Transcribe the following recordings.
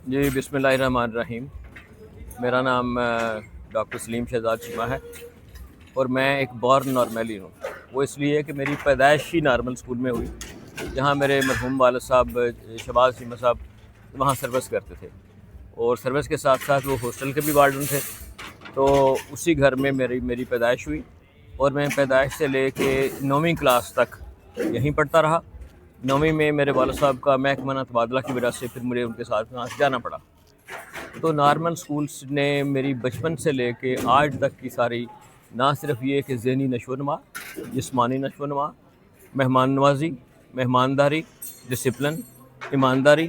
جی बिस्मिल्लाहिर्रहमानिर्रहीम। मेरा नाम डॉक्टर सलीम शहजाद चीमा है और मैं एक बॉर्न नॉर्मली हूँ। वो इसलिए कि मेरी पैदाइश ही नॉर्मल स्कूल में हुई, जहाँ मेरे मरहूम वालिद साहब शहबाज चीमा साहब वहाँ सर्विस करते थे और सर्विस के साथ साथ वो हॉस्टल के भी वार्डन थे। तो उसी घर में मेरी पैदाइश हुई और मैं पैदाइश से ले कर 9वीं क्लास तक यहीं पढ़ता रहा। 9वीं में मेरे वालिद साहब का महकमा तबादला की वजह से फिर मुझे उनके साथ वहाँ से जाना पड़ा। तो नॉर्मल स्कूल्स ने मेरी बचपन से लेके आज तक की सारी, ना सिर्फ ये कि ज़हनी नशोनुमा, जिस्मानी नशोनुमा, मेहमान नवाजी, मेहमानदारी, डिसिप्लिन, ईमानदारी,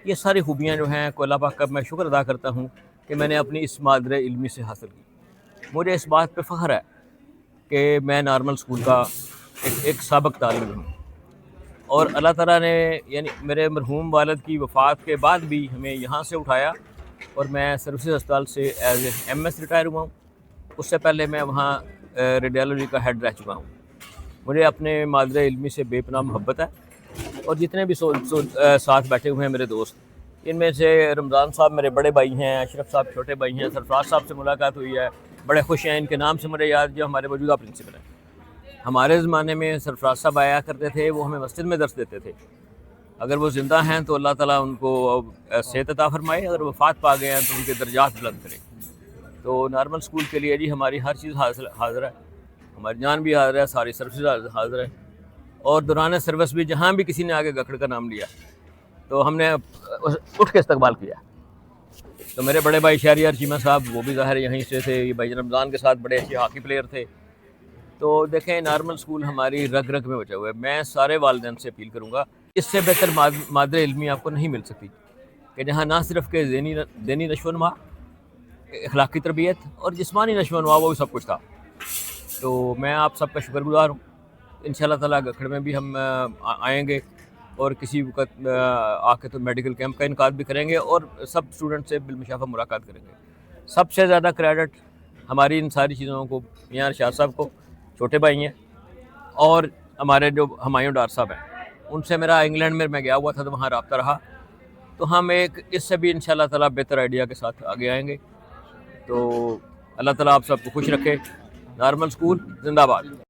ये सारी खूबियाँ जो हैं अल्लाह पाक का मैं शुक्र अदा करता हूँ कि मैंने अपनी इस मादरे इल्मी से हासिल की। मुझे इस बात पे फ़ख्र है कि मैं नॉर्मल स्कूल का एक साबिक़ तालिब हूँ और अल्लाह ताला ने यानी मेरे मरहूम वालिद की वफ़ात के बाद भी हमें यहाँ से उठाया और मैं सर्विसेज अस्पताल से एज MS रिटायर हुआ हूँ। उससे पहले मैं वहाँ रेडियोलॉजी का हेड रह चुका हूँ। मुझे अपने मादरे इल्मी से बेपनाह मोहब्बत है और जितने भी साथ बैठे हुए हैं मेरे दोस्त, इनमें से रमज़ान साहब मेरे बड़े भाई हैं, अशरफ साहब छोटे भाई हैं, सरफराज साहब से मुलाकात हुई है, बड़े खुश हैं। इनके नाम से मुझे याद, जो हमारे मौजूदा प्रिंसिपल हैं। हमारे ज़माने में सरफराज साहब आया करते थे, वो हमें मस्जिद में दर्स देते थे। अगर वो ज़िंदा हैं तो अल्लाह ताला उनको सेहत अता फरमाए, अगर वफ़ात पा गए हैं तो उनके दर्जात बुलंद करे। तो नॉर्मल स्कूल के लिए जी हमारी हर चीज़ हाज़िर है, हमारी जान भी हाज़िर है, सारी सर्विस हाज़िर है। और दौरान सर्विस भी जहाँ भी किसी ने आगे गखड़ का नाम लिया तो हमने उठ के इस्तकबाल किया। तो मेरे बड़े भाई शहरियार चीमा साहब, वो भी ज़ाहिर यहीं से थे। ये भाई रमज़ान के साथ बड़े अच्छे हॉकी प्लेयर थे। तो देखें, नॉर्मल स्कूल हमारी रग रग में बचा हुआ है। मैं सारे वालिदैन से अपील करूँगा, इससे बेहतर मादरे इल्मी आपको नहीं मिल सकती कि जहाँ ना सिर्फ के ज़हनी नशोनुमा, अखलाकी तरबियत और जिस्मानी नशोनुमा, वो भी सब कुछ था। तो मैं आप सबका शुक्रगुज़ार हूँ। इंशाअल्लाह ताला गखड़ में भी हम आएँगे और किसी वक्त आके तो मेडिकल कैंप का इनकाद भी करेंगे और सब स्टूडेंट से बिलमुशाफा मुलाकात करेंगे। सबसे ज़्यादा क्रेडिट हमारी इन सारी चीज़ों को मियां शाह साहब को, छोटे भाई हैं, और हमारे जो हुमायूं डार साहब हैं, उनसे मेरा इंग्लैंड में मैं गया हुआ था तो वहाँ रब्ता रहा। तो हम एक इससे भी इंशाअल्लाह ताला बेहतर आइडिया के साथ आगे आएंगे। तो अल्लाह ताला आप सबको खुश रखे। नॉर्मल स्कूल जिंदाबाद।